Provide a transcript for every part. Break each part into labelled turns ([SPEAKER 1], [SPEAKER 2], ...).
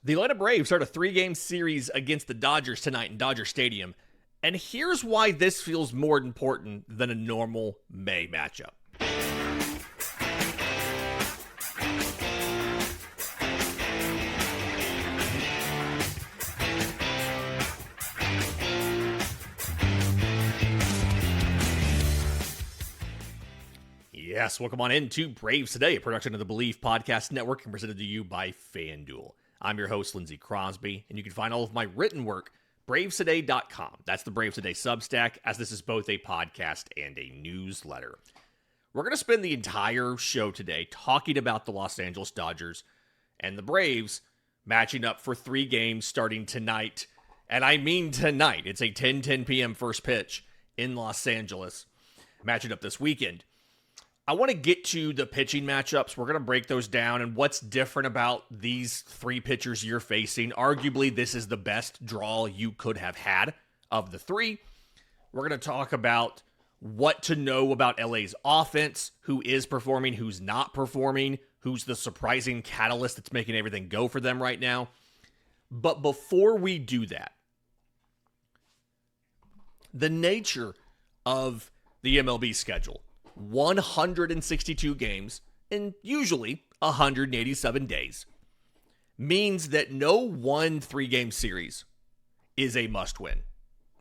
[SPEAKER 1] The Atlanta Braves start a 3-game series against the Dodgers tonight in Dodger Stadium, and here's why this feels more important than a normal May matchup. Yes, welcome on into Braves Today, a production of the Believe Podcast Network and presented to you by FanDuel. I'm your host, Lindsey Crosby, and you can find all of my written work, bravestoday.com. That's the Braves Today Substack, as this is both a podcast and a newsletter. We're going to spend the entire show today talking about the Los Angeles Dodgers and the Braves matching up for 3 games starting tonight. And I mean tonight. It's a 10 p.m. first pitch in Los Angeles, matching up this weekend. I want to get to the pitching matchups. We're going to break those down and what's different about these 3 pitchers you're facing. Arguably, this is the best draw you could have had of the 3. We're going to talk about what to know about LA's offense, who is performing, who's not performing, who's the surprising catalyst that's making everything go for them right now. But before we do that, the nature of the MLB schedule, 162 games in usually 187 days, means that no one 3-game series is a must-win,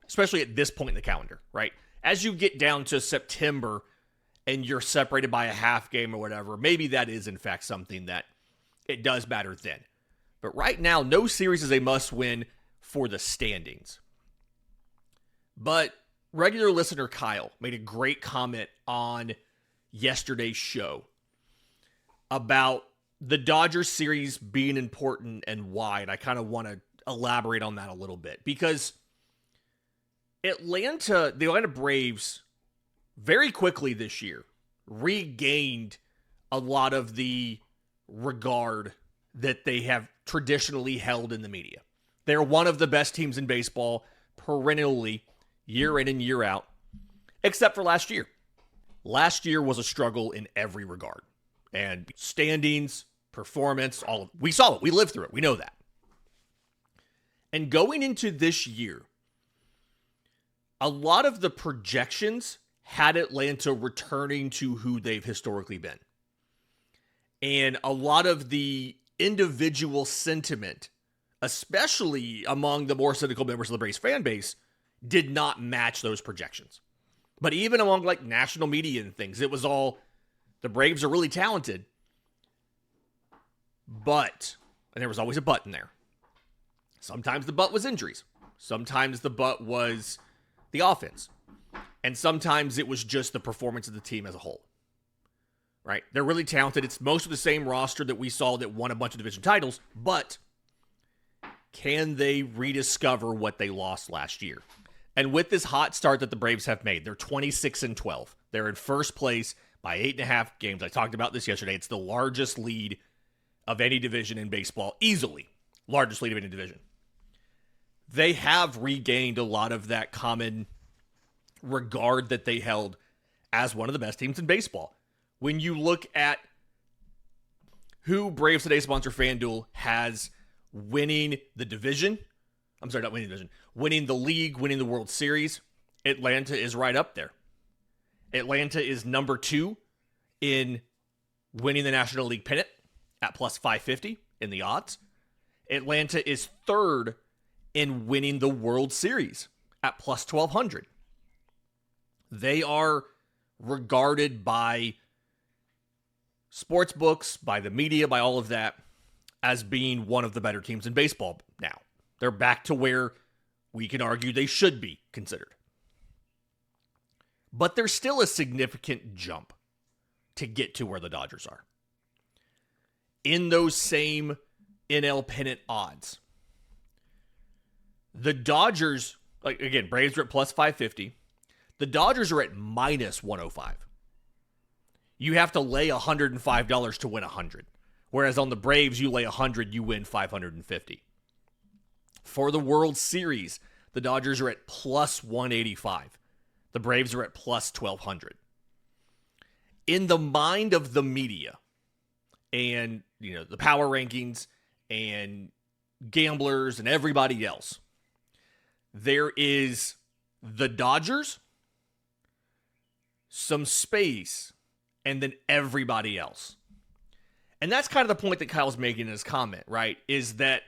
[SPEAKER 1] especially at this point in the calendar, right? As you get down to September and you're separated by a half game or whatever, maybe that is in fact something that it does matter then. But right now, no series is a must-win for the standings. But regular listener Kyle made a great comment on yesterday's show about the Dodgers series being important and why. And I kind of want to elaborate on that a little bit because the Atlanta Braves very quickly this year regained a lot of the regard that they have traditionally held in the media. They're one of the best teams in baseball perennially, year in and year out, except for last year. Last year was a struggle in every regard. And standings, performance, we saw it. We lived through it. We know that. And going into this year, a lot of the projections had Atlanta returning to who they've historically been. And a lot of the individual sentiment, especially among the more cynical members of the Braves fan base, did not match those projections. But even among like national media and things, it was all, the Braves are really talented. But, and there was always a but in there. Sometimes the but was injuries. Sometimes the but was the offense. And sometimes it was just the performance of the team as a whole. Right? They're really talented. It's most of the same roster that we saw that won a bunch of division titles. But can they rediscover what they lost last year? And with this hot start that the Braves have made, they're 26-12. They're in first place by 8.5 games. I talked about this yesterday. It's the largest lead of any division in baseball. Easily. Largest lead of any division. They have regained a lot of that common regard that they held as one of the best teams in baseball. When you look at who Braves Today sponsor FanDuel has winning the division, winning the league, winning the World Series, Atlanta is right up there. Atlanta is number 2 in winning the National League pennant at plus 550 in the odds. Atlanta is 3rd in winning the World Series at plus 1200. They are regarded by sports books, by the media, by all of that, as being one of the better teams in baseball now. They're back to where we can argue they should be considered. But there's still a significant jump to get to where the Dodgers are. In those same NL pennant odds, the Dodgers, like again, Braves are at plus 550. The Dodgers are at minus 105. You have to lay $105 to win 100. Whereas on the Braves, you lay 100, you win 550. For the World Series, the Dodgers are at plus 185. The Braves are at plus 1200. In the mind of the media and, the power rankings and gamblers and everybody else. There is the Dodgers, some space, and then everybody else. And that's kind of the point that Kyle's making in his comment, right? Is that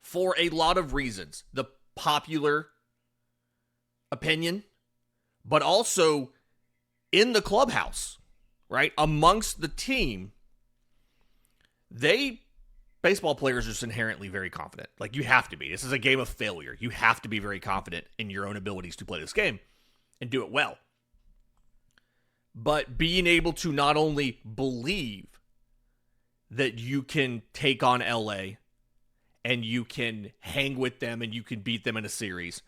[SPEAKER 1] for a lot of reasons, the popular opinion, but also in the clubhouse, right? Amongst the team, baseball players are just inherently very confident. Like, you have to be. This is a game of failure. You have to be very confident in your own abilities to play this game and do it well. But being able to not only believe that you can take on LA and you can hang with them and you can beat them in a series,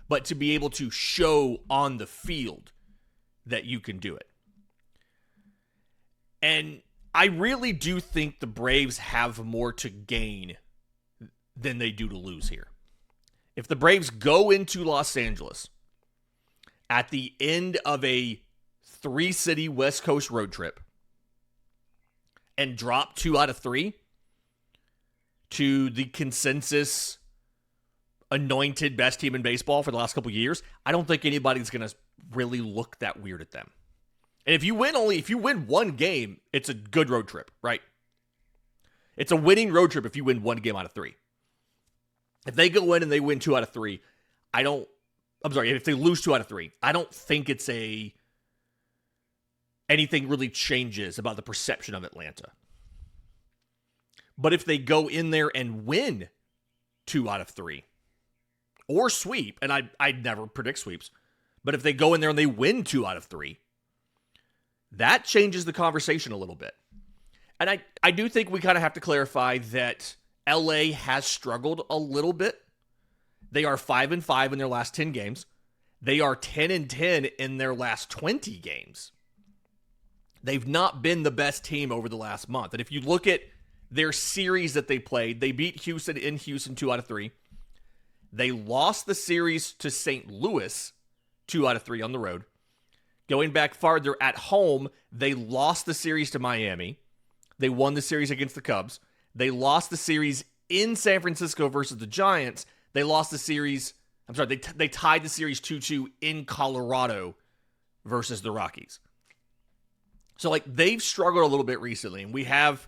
[SPEAKER 1] but to be able to show on the field that you can do it. And I really do think the Braves have more to gain than they do to lose here. If the Braves go into Los Angeles at the end of a 3-city West Coast road trip and drop 2 out of 3 to the consensus anointed best team in baseball for the last couple of years, I don't think anybody's going to really look that weird at them. And if you win one game, it's a good road trip, right? It's a winning road trip if you win 1 game out of 3. If they go in and they win 2 out of 3, if they lose 2 out of 3, I don't think it's anything really changes about the perception of Atlanta. But if they go in there and win 2 out of 3, or sweep, and I never predict sweeps, but if they go in there and they win 2 out of 3, that changes the conversation a little bit. And I do think we kind of have to clarify that LA has struggled a little bit. They are 5-5 in their last 10 games. They are 10-10 in their last 20 games. They've not been the best team over the last month. And if you look at their series that they played, they beat Houston in Houston 2 out of 3. They lost the series to St. Louis 2 out of 3 on the road. Going back farther, at home, they lost the series to Miami. They won the series against the Cubs. They lost the series in San Francisco versus the Giants. They lost the series, they tied the series 2-2 in Colorado versus the Rockies. So, they've struggled a little bit recently, and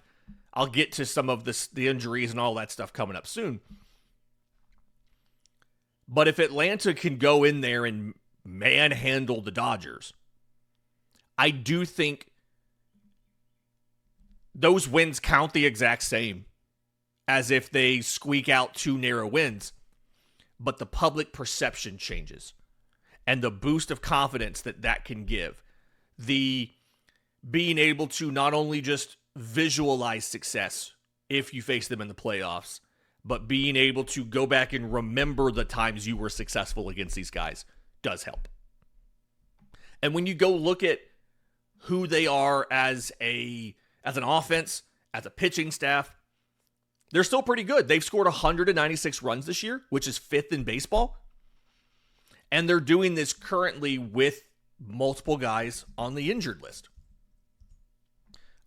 [SPEAKER 1] I'll get to some of the injuries and all that stuff coming up soon. But if Atlanta can go in there and manhandle the Dodgers, I do think those wins count the exact same as if they squeak out 2 narrow wins. But the public perception changes. And the boost of confidence that can give. The being able to not only just visualize success if you face them in the playoffs, but being able to go back and remember the times you were successful against these guys does help. And when you go look at who they are as an offense, as a pitching staff, they're still pretty good. They've scored 196 runs this year, which is 5th in baseball. And they're doing this currently with multiple guys on the injured list.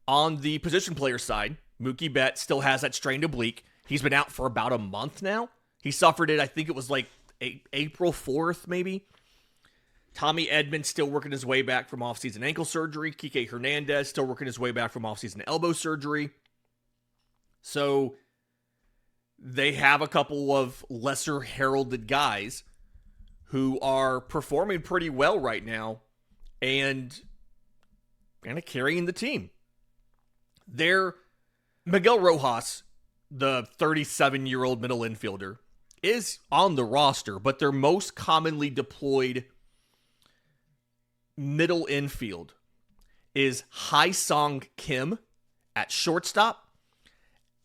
[SPEAKER 1] On the position player side, Mookie Betts still has that strained oblique. He's been out for about a month now. He suffered it, I think it was April 4th, maybe. Tommy Edman still working his way back from offseason ankle surgery. Kike Hernandez still working his way back from offseason elbow surgery. So they have a couple of lesser heralded guys who are performing pretty well right now and kind of carrying the team. Miguel Rojas, the 37-year-old middle infielder, is on the roster, but their most commonly deployed middle infield is Hyeseong Kim at shortstop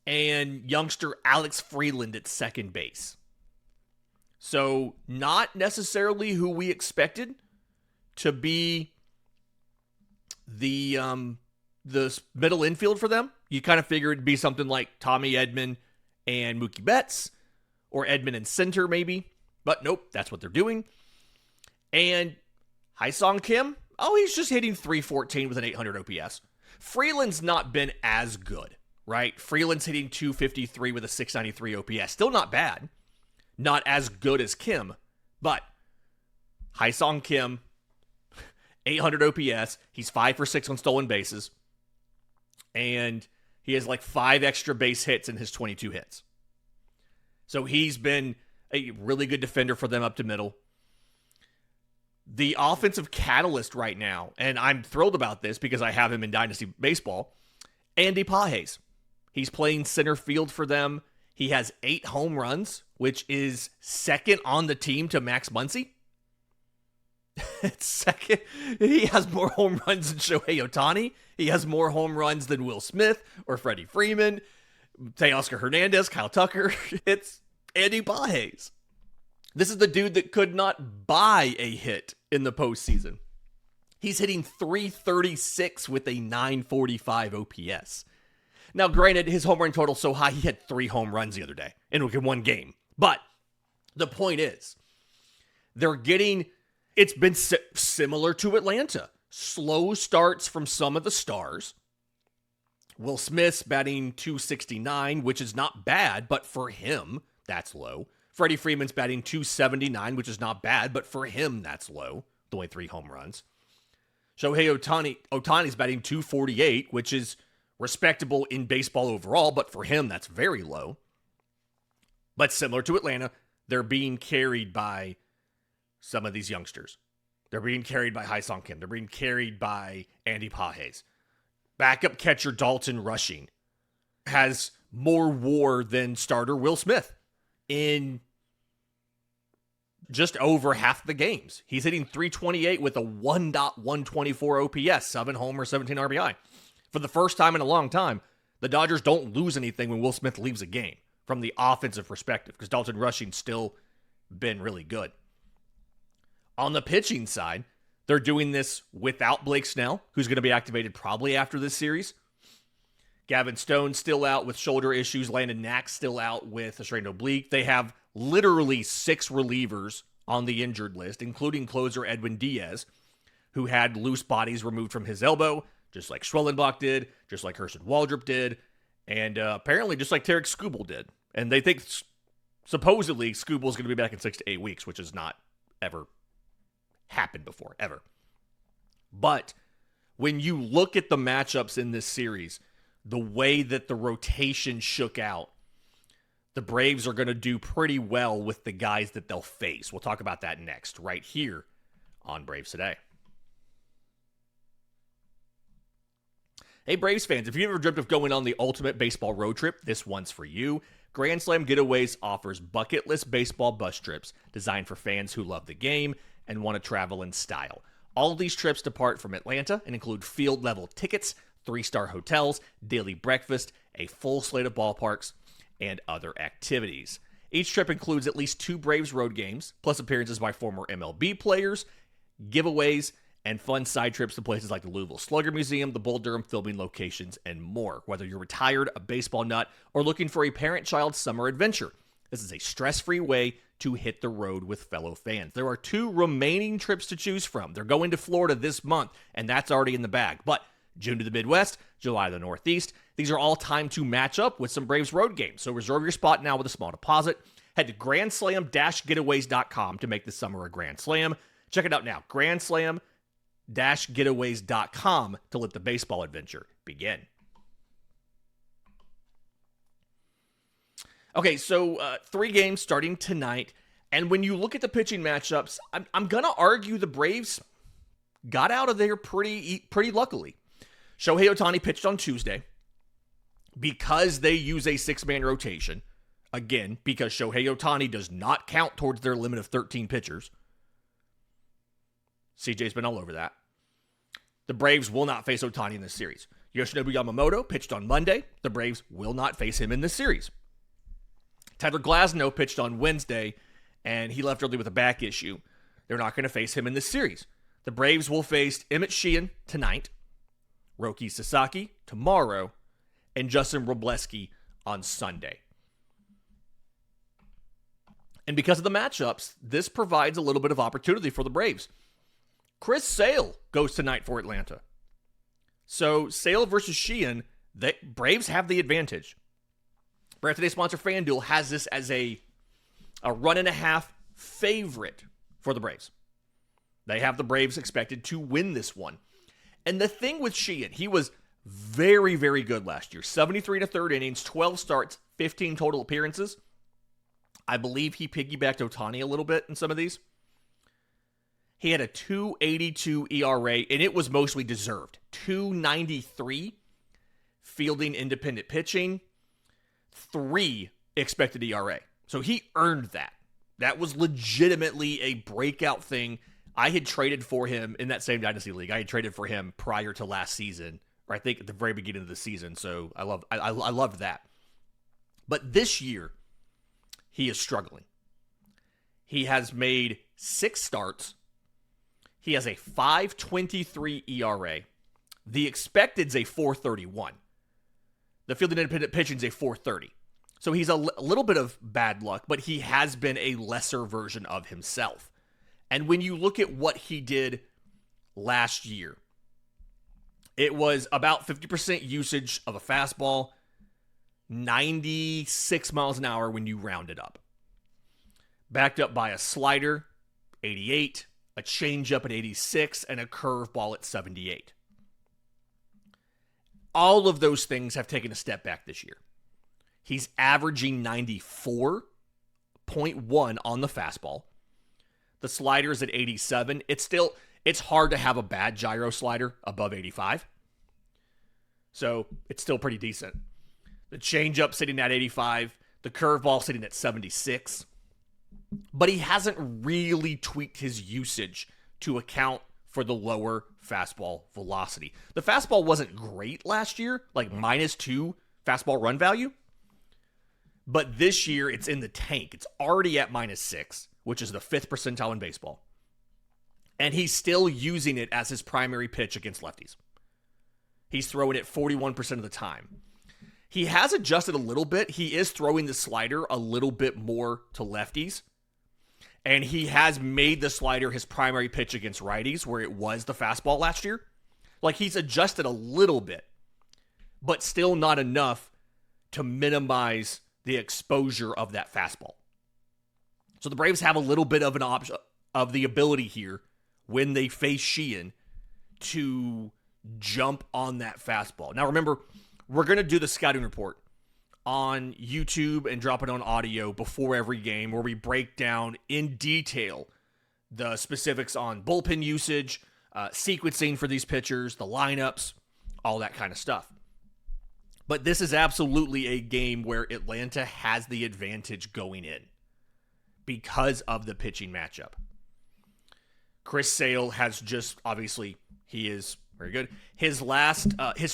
[SPEAKER 1] and youngster Alex Freeland at second base. So not necessarily who we expected to be the middle infield for them. You kind of figure it'd be something like Tommy Edman and Mookie Betts, or Edman and center maybe. But nope, that's what they're doing. And Hyeseong Kim, he's just hitting .314 with an 800 OPS. Freeland's not been as good, right? Freeland's hitting 253 with a 693 OPS. Still not bad. Not as good as Kim, but Hyeseong Kim, 800 OPS. He's 5 for 6 on stolen bases. And he has like 5 extra base hits in his 22 hits. So he's been a really good defender for them up to middle. The offensive catalyst right now, and I'm thrilled about this because I have him in Dynasty Baseball, Andy Pages. He's playing center field for them. He has 8 home runs, which is second on the team to Max Muncy. It's second. He has more home runs than Shohei Ohtani. He has more home runs than Will Smith or Freddie Freeman, Teoscar Hernandez, Kyle Tucker. It's Andy Pages. This is the dude that could not buy a hit in the postseason. He's hitting 336 with a 945 OPS. Now, granted, his home run total's so high, he had 3 home runs the other day in one game. But the point is, it's been similar to Atlanta. Slow starts from some of the stars. Will Smith's batting 269, which is not bad, but for him, that's low. Freddie Freeman's batting 279, which is not bad, but for him, that's low. Only 3 home runs. Shohei Ohtani's batting 248, which is respectable in baseball overall, but for him, that's very low. But similar to Atlanta, they're being carried by some of these youngsters. They're being carried by Hyeseong Kim. They're being carried by Andy Pages. Backup catcher Dalton Rushing has more WAR than starter Will Smith in just over half the games. He's hitting 328 with a 1.124 OPS, 7 homers, 17 RBI. For the first time in a long time, the Dodgers don't lose anything when Will Smith leaves a game from the offensive perspective because Dalton Rushing's still been really good. On the pitching side, they're doing this without Blake Snell, who's going to be activated probably after this series. Gavin Stone's still out with shoulder issues. Landon Knack's still out with a strained oblique. They have literally 6 relievers on the injured list, including closer Edwin Diaz, who had loose bodies removed from his elbow, just like Schwellenbach did, just like Hurston Waldrop did, and apparently just like Tarek Skubal did. And they think, supposedly, Skubal's going to be back in 6 to 8 weeks, which has not ever happened before, ever. But when you look at the matchups in this series, the way that the rotation shook out, the Braves are going to do pretty well with the guys that they'll face. We'll talk about that next, right here on Braves Today. Hey, Braves fans, if you've ever dreamt of going on the ultimate baseball road trip, this one's for you. Grand Slam Getaways offers bucket list baseball bus trips designed for fans who love the game and want to travel in style. All of these trips depart from Atlanta and include field-level tickets, 3-star hotels, daily breakfast, a full slate of ballparks, and other activities. Each trip includes at least 2 Braves road games, plus appearances by former MLB players, giveaways, and fun side trips to places like the Louisville Slugger Museum, the Bull Durham filming locations, and more. Whether you're retired, a baseball nut, or looking for a parent-child summer adventure, this is a stress-free way to hit the road with fellow fans. There are 2 remaining trips to choose from. They're going to Florida this month, and that's already in the bag. But June to the Midwest, July to the Northeast. These are all timed to match up with some Braves road games. So reserve your spot now with a small deposit. Head to grandslam-getaways.com to make this summer a Grand Slam. Check it out now, grandslam-getaways.com to let the baseball adventure begin. Okay, so 3 games starting tonight. And when you look at the pitching matchups, I'm going to argue the Braves got out of there pretty luckily. Shohei Ohtani pitched on Tuesday because they use a 6-man rotation. Again, because Shohei Ohtani does not count towards their limit of 13 pitchers. CJ's been all over that. The Braves will not face Ohtani in this series. Yoshinobu Yamamoto pitched on Monday. The Braves will not face him in this series. Tyler Glasnow pitched on Wednesday, and he left early with a back issue. They're not going to face him in this series. The Braves will face Emmett Sheehan tonight, Roki Sasaki tomorrow, and Justin Wrobleski on Sunday. And because of the matchups, this provides a little bit of opportunity for the Braves. Chris Sale goes tonight for Atlanta. So Sale versus Sheehan, The Braves have the advantage. Brand Today's sponsor FanDuel has this as a 1.5 favorite for the Braves. They have the Braves expected to win this one. And the thing with Sheehan, he was very, very good last year. 73 to third innings, 12 starts, 15 total appearances. I believe he piggybacked Ohtani a little bit in some of these. He had a 2.82 ERA, and it was mostly deserved. 2.93 fielding independent pitching, 3 expected ERA. So he earned that. That was legitimately a breakout thing. I had traded for him in that same Dynasty League. I had traded for him prior to last season, or I think at the very beginning of the season. So I loved that. But this year, he is struggling. He has made 6 starts. He has a 5.23 ERA. The expected's a 4.31. The fielding independent pitching's a 4.30. So he's a little bit of bad luck, but he has been a lesser version of himself. And when you look at what he did last year, it was about 50% usage of a fastball, 96 miles an hour when you round it up. Backed up by a slider, 88, a changeup at 86, and a curveball at 78. All of those things have taken a step back this year. He's averaging 94.1 on the fastball. The slider is at 87. It's hard to have a bad gyro slider above 85. So it's still pretty decent. The changeup sitting at 85. The curveball sitting at 76. But he hasn't really tweaked his usage to account for the lower fastball velocity. The fastball wasn't great last year, like -2 fastball run value. But this year, it's in the tank. It's already at -6, which is the 5th percentile in baseball. And he's still using it as his primary pitch against lefties. He's throwing it 41% of the time. He has adjusted a little bit. He is throwing the slider a little bit more to lefties. And he has made the slider his primary pitch against righties, where it was the fastball last year. Like, he's adjusted a little bit, but still not enough to minimize the exposure of that fastball. So the Braves have a little bit of an option of the ability here when they face Sheehan to jump on that fastball. Now remember, we're going to do the scouting report on YouTube and drop it on audio before every game, where we break down in detail the specifics on bullpen usage, sequencing for these pitchers, the lineups, all that kind of stuff. But this is absolutely a game where Atlanta has the advantage going in because of the pitching matchup. Chris Sale has just, obviously, he is very good. His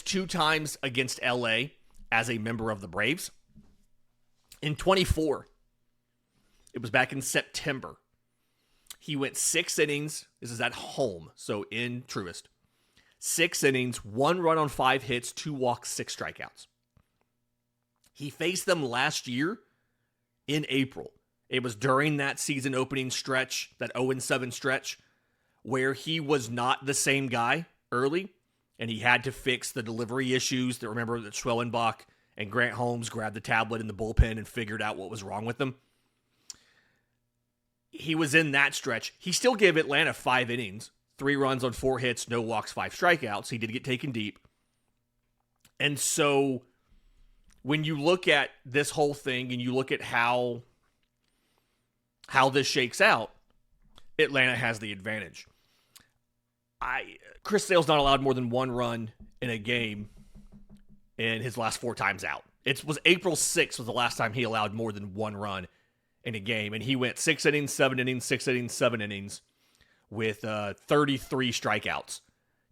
[SPEAKER 1] 2 times against LA as a member of the Braves, in 24, it was back in September. He went 6 innings. This is at home, so in Truist. 6 innings, 1 run on 5 hits, 2 walks, 6 strikeouts. He faced them last year in April. It was during that season opening stretch, that 0-7 stretch, where he was not the same guy early, and he had to fix the delivery issues. That, remember that Schwellenbach and Grant Holmes grabbed the tablet in the bullpen and figured out what was wrong with them. He was in that stretch. He still gave Atlanta 5 innings, 3 runs on 4 hits, no walks, 5 strikeouts. He did get taken deep. And so when you look at this whole thing and you look at how this shakes out, Atlanta has the advantage. Chris Sale's not allowed more than 1 run in a game in his last 4 times out. It was April 6th was the last time he allowed more than 1 run in a game, and he went 6 innings, 7 innings, 6 innings, 7 innings with 33 strikeouts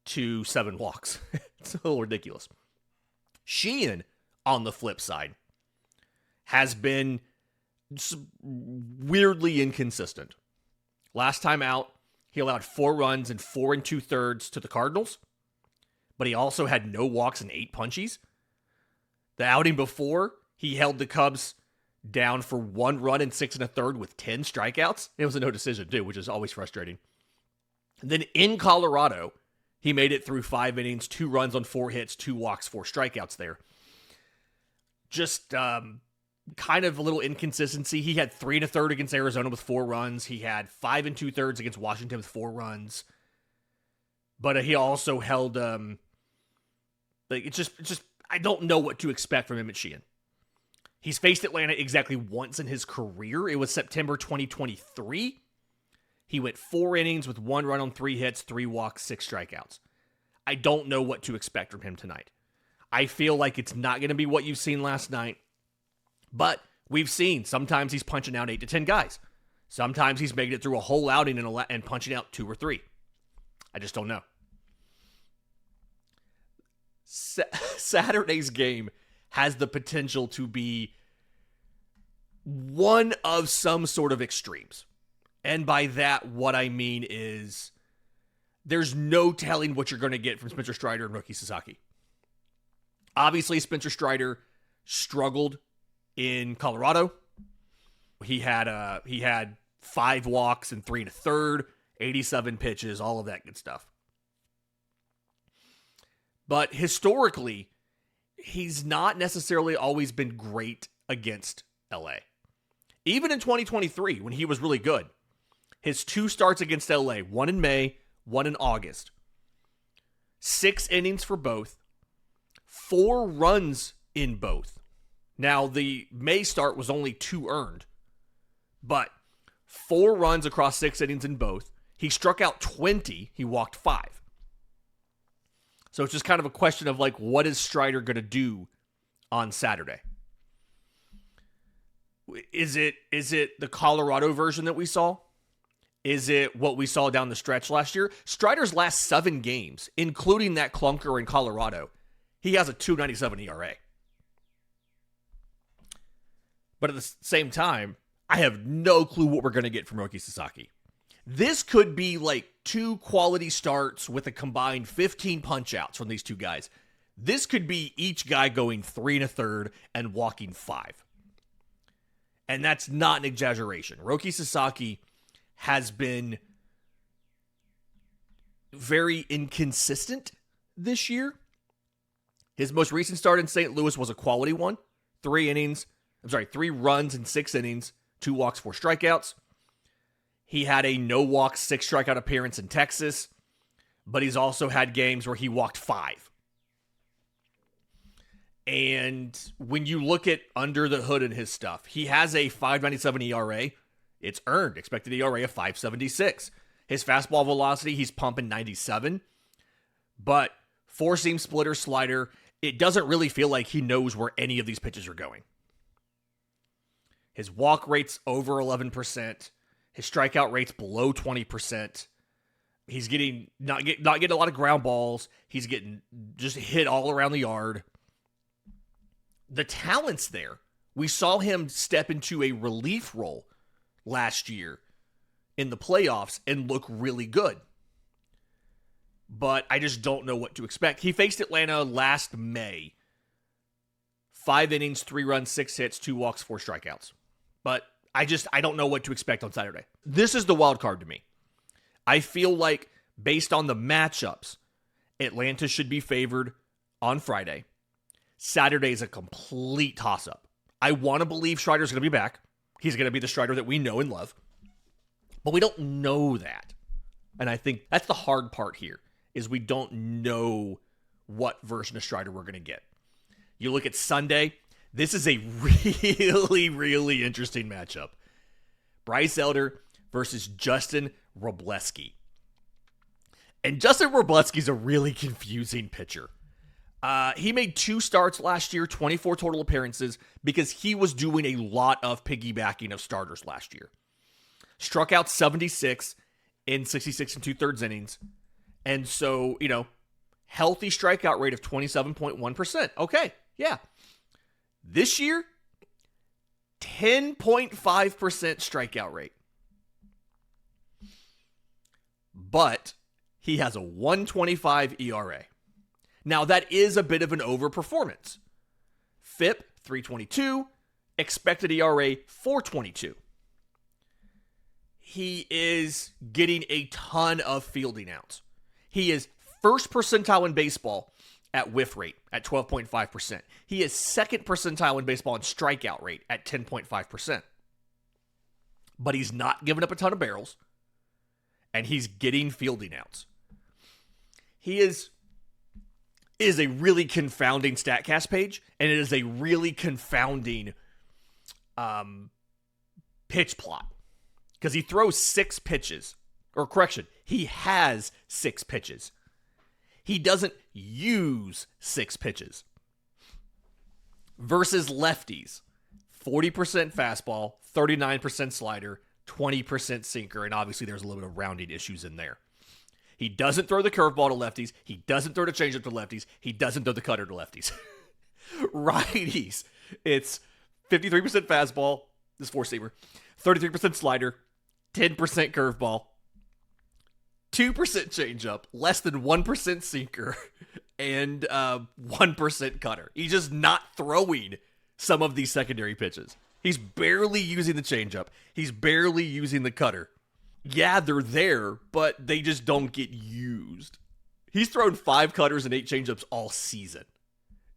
[SPEAKER 1] to 7 walks. It's a little ridiculous. Sheehan, on the flip side, has been weirdly inconsistent. Last time out, he allowed 4 runs and 4 2/3 to the Cardinals, but he also had no walks and 8 punchies. The outing before, he held the Cubs down for 1 run and 6 1/3 with 10 strikeouts. It was a no decision too, which is always frustrating. And then in Colorado, He made it through 5 innings, 2 runs on 4 hits, 2 walks, 4 strikeouts there. Just kind of a little inconsistency. He had 3 1/3 against Arizona with 4 runs. He had 5 2/3 against Washington with 4 runs. But he also held, it's just, I don't know what to expect from Emmett Sheehan. He's faced Atlanta exactly once in his career. It was September 2023. He went 4 innings with 1 run on 3 hits, 3 walks, 6 strikeouts. I don't know what to expect from him tonight. I feel like it's not going to be what you've seen last night, but we've seen sometimes he's punching out 8 to 10 guys. Sometimes he's making it through a whole outing and punching out 2 or 3. I just don't know. Saturday's game has the potential to be one of some sort of extremes. And by that, what I mean is there's no telling what you're going to get from Spencer Strider and Roki Sasaki. Obviously, Spencer Strider struggled in Colorado. He had 5 walks and 3 1/3, 87 pitches, all of that good stuff. But historically, he's not necessarily always been great against LA. Even in 2023, when he was really good, his 2 starts against LA, 1 in May, 1 in August. 6 innings for both. 4 runs in both. Now, the May start was only 2 earned, but 4 runs across 6 innings in both. He struck out 20. He walked 5. So it's just kind of a question of like, what is Strider going to do on Saturday? Is it the Colorado version that we saw? Is it what we saw down the stretch last year? Strider's last 7 games, including that clunker in Colorado, he has a 2.97 ERA. But at the same time, I have no clue what we're going to get from Roki Sasaki. This could be like 2 quality starts with a combined 15 punch-outs from these 2 guys. This could be each guy going 3 1/3 and walking 5. And that's not an exaggeration. Roki Sasaki has been very inconsistent this year. His most recent start in St. Louis was a quality one. 3 runs in 6 innings, 2 walks, 4 strikeouts. He had a no-walk, 6 strikeout appearance in Texas, but he's also had games where he walked 5. And when you look at under the hood in his stuff, he has a 5.97 ERA. It's earned. Expected ERA of 5.76. His fastball velocity, he's pumping 97. But 4-seam splitter, slider, it doesn't really feel like he knows where any of these pitches are going. His walk rate's over 11%. His strikeout rate's below 20%. He's getting not getting a lot of ground balls. He's getting just hit all around the yard. The talent's there. We saw him step into a relief role last year in the playoffs and look really good. But I just don't know what to expect. He faced Atlanta last May. 5 innings, 3 runs, 6 hits, 2 walks, 4 strikeouts. But I don't know what to expect on Saturday. This is the wild card to me. I feel like based on the matchups, Atlanta should be favored on Friday. Saturday is a complete toss-up. I want to believe Strider's going to be back. He's going to be the Strider that we know and love. But we don't know that. And I think that's the hard part here, is we don't know what version of Strider we're going to get. You look at Sunday, this is a really, really interesting matchup. Bryce Elder versus Justin Wrobleski. And Justin Wrobleski's a really confusing pitcher. He made 2 starts last year, 24 total appearances, because he was doing a lot of piggybacking of starters last year. Struck out 76 in 66 2/3 innings. And so, healthy strikeout rate of 27.1%. Okay, yeah. This year, 10.5% strikeout rate. But he has a 1.25 ERA. Now, that is a bit of an overperformance. FIP, 3.22. Expected ERA, 4.22. He is getting a ton of fielding outs. He is first percentile in baseball at whiff rate at 12.5%. He is second percentile in baseball in strikeout rate at 10.5%. But he's not giving up a ton of barrels, and he's getting fielding outs. He is a really confounding StatCast page, and it is a really confounding pitch plot. Because he throws 6 pitches. Or correction, he has 6 pitches. He doesn't use 6 pitches. Versus lefties, 40% fastball, 39% slider, 20% sinker, and obviously there's a little bit of rounding issues in there. He doesn't throw the curveball to lefties. He doesn't throw the changeup to lefties. He doesn't throw the cutter to lefties. Righties, it's 53% fastball, this four-seamer, 33% slider, 10% curveball, 2% changeup, less than 1% sinker, and 1% cutter. He's just not throwing some of these secondary pitches. He's barely using the changeup. He's barely using the cutter. Yeah, they're there, but they just don't get used. He's thrown 5 cutters and 8 changeups all season.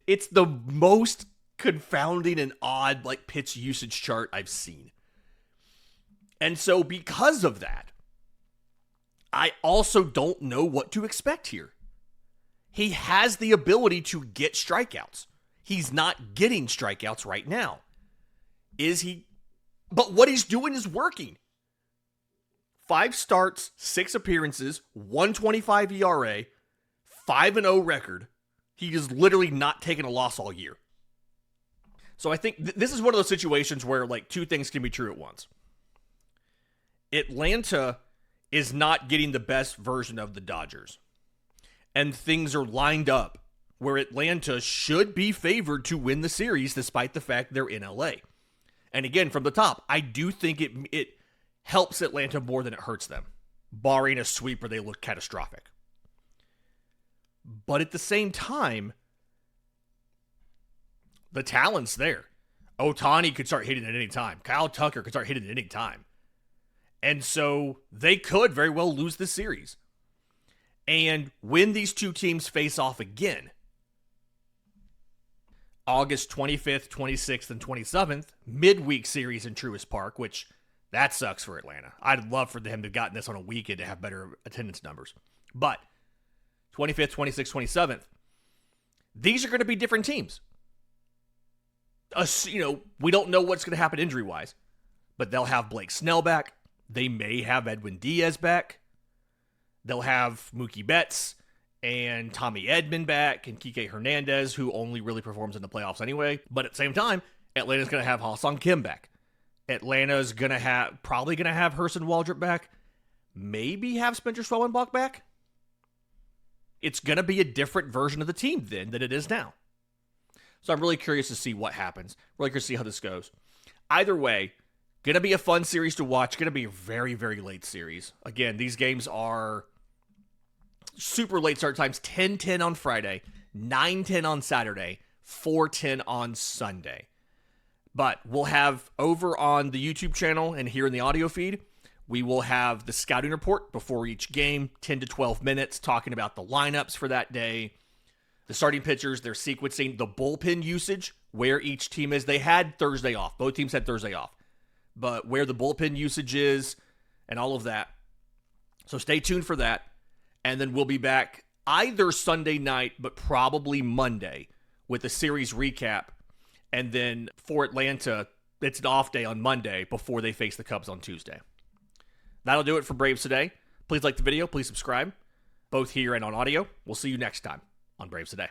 [SPEAKER 1] It's the most confounding and odd pitch usage chart I've seen. And so because of that, I also don't know what to expect here. He has the ability to get strikeouts. He's not getting strikeouts right now. Is he? But what he's doing is working. 5 starts, 6 appearances, 1.25 ERA, 5-0 record. He is literally not taking a loss all year. So I think this is one of those situations where 2 things can be true at once. Atlanta is not getting the best version of the Dodgers. And things are lined up where Atlanta should be favored to win the series despite the fact they're in LA. And again, from the top, I do think it helps Atlanta more than it hurts them, barring a sweep where they look catastrophic. But at the same time, the talent's there. Ohtani could start hitting at any time. Kyle Tucker could start hitting at any time. And so they could very well lose this series. And when these two teams face off again, August 25th, 26th, and 27th, midweek series in Truist Park, which that sucks for Atlanta. I'd love for them to have gotten this on a weekend to have better attendance numbers. But 25th, 26th, 27th, these are going to be different teams. We don't know what's going to happen injury-wise, but they'll have Blake Snell back. They may have Edwin Diaz back. They'll have Mookie Betts and Tommy Edman back and Kike Hernandez, who only really performs in the playoffs anyway. But at the same time, Atlanta's going to have Hyeseong Kim back. Atlanta's probably going to have Hyeseong Waldrop back. Maybe have Spencer Schwellenbach back. It's going to be a different version of the team then than it is now. So I'm really curious to see what happens. Really curious to see how this goes. Either way, going to be a fun series to watch. Going to be a very, very late series. Again, these games are super late start times. 10:10 on Friday, 9:10 on Saturday, 4:10 on Sunday. But we'll have over on the YouTube channel and here in the audio feed, we will have the scouting report before each game, 10 to 12 minutes, talking about the lineups for that day, the starting pitchers, their sequencing, the bullpen usage, where each team is. They had Thursday off. Both teams had Thursday off. But where the bullpen usage is and all of that. So stay tuned for that. And then we'll be back either Sunday night, but probably Monday with a series recap. And then for Atlanta, it's an off day on Monday before they face the Cubs on Tuesday. That'll do it for Braves today. Please like the video. Please subscribe, both here and on audio. We'll see you next time on Braves Today.